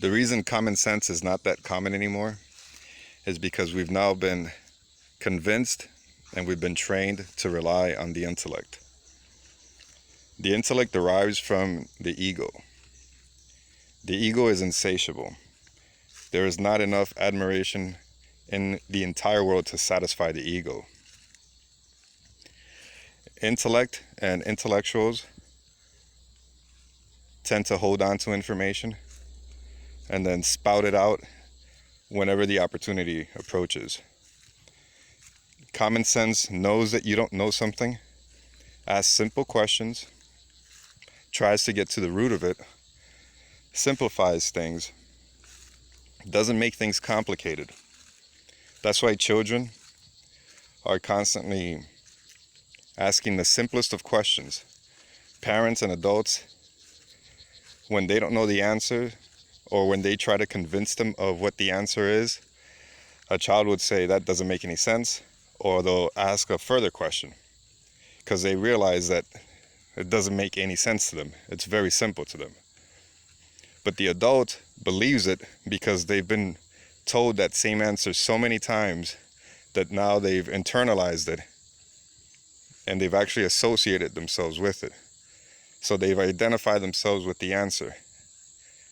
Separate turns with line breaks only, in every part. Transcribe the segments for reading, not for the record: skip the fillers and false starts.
The reason common sense is not that common anymore is because we've now been convinced and we've been trained to rely on the intellect. The intellect derives from the ego. The ego is insatiable. There is not enough admiration in the entire world to satisfy the ego. Intellect and intellectuals tend to hold on to information and then spout it out whenever the opportunity approaches. Common sense knows that you don't know something, asks simple questions, tries to get to the root of it, simplifies things, doesn't make things complicated. That's why children are constantly asking the simplest of questions. Parents and adults, when they don't know the answer, or when they try to convince them of what the answer is, a child would say that doesn't make any sense, or they'll ask a further question because they realize that it doesn't make any sense to them. It's very simple to them. But the adult believes it because they've been told that same answer so many times that now they've internalized it and they've actually associated themselves with it. So they've identified themselves with the answer.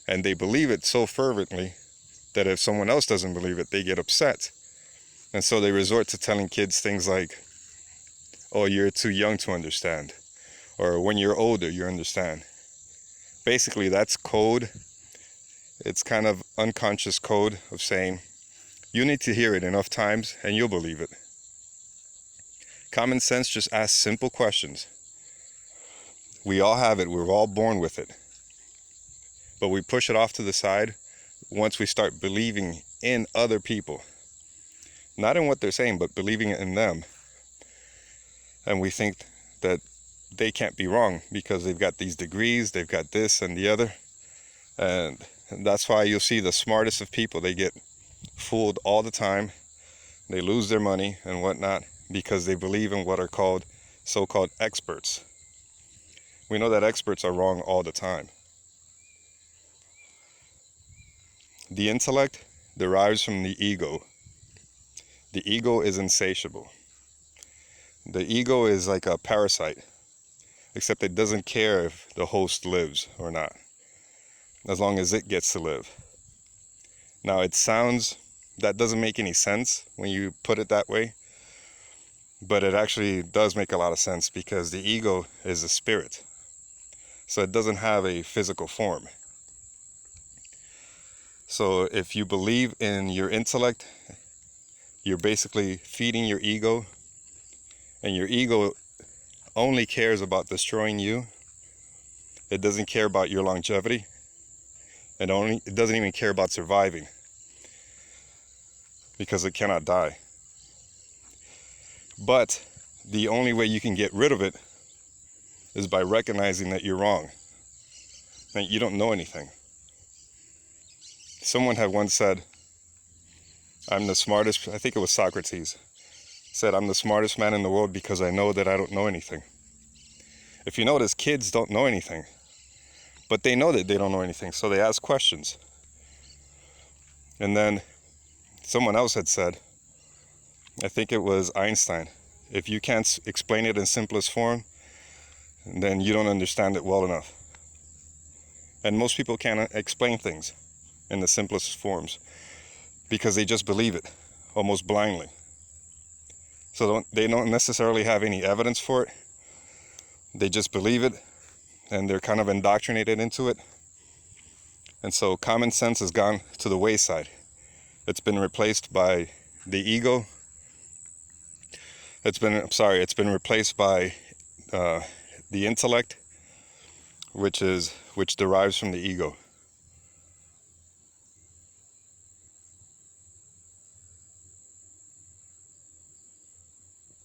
And they believe it so fervently that if someone else doesn't believe it, they get upset. And so they resort to telling kids things like, oh, you're too young to understand. Or when you're older, you understand. Basically, that's code. It's kind of unconscious code of saying, you need to hear it enough times and you'll believe it. Common sense just asks simple questions. We all have it. We're all born with it. But we push it off to the side once we start believing in other people. Not in what they're saying, but believing in them. And we think that they can't be wrong because they've got these degrees, they've got this and the other. And that's why you'll see the smartest of people, they get fooled all the time. They lose their money and whatnot because they believe in what are called so-called experts. We know that experts are wrong all the time. The intellect derives from the ego. The ego is insatiable. The ego is like a parasite, except it doesn't care if the host lives or not, as long as it gets to live. Now, that doesn't make any sense when you put it that way, but it actually does make a lot of sense because the ego is a spirit, so it doesn't have a physical form. So if you believe in your intellect, you're basically feeding your ego, and your ego only cares about destroying you. It doesn't care about your longevity. It doesn't even care about surviving because it cannot die. But the only way you can get rid of it is by recognizing that you're wrong, that you don't know anything. Someone had once said, I'm the smartest, I think it was Socrates, said, I'm the smartest man in the world because I know that I don't know anything. If you notice, kids don't know anything, but they know that they don't know anything, so they ask questions. And then someone else had said, I think it was Einstein, if you can't explain it in simplest form, then you don't understand it well enough. And most people can't explain things in the simplest forms because they just believe it almost blindly. So they don't necessarily have any evidence for it. They just believe it and they're kind of indoctrinated into it. And so common sense has gone to the wayside. It's been replaced by the ego. It's been replaced by the intellect, which derives from the ego.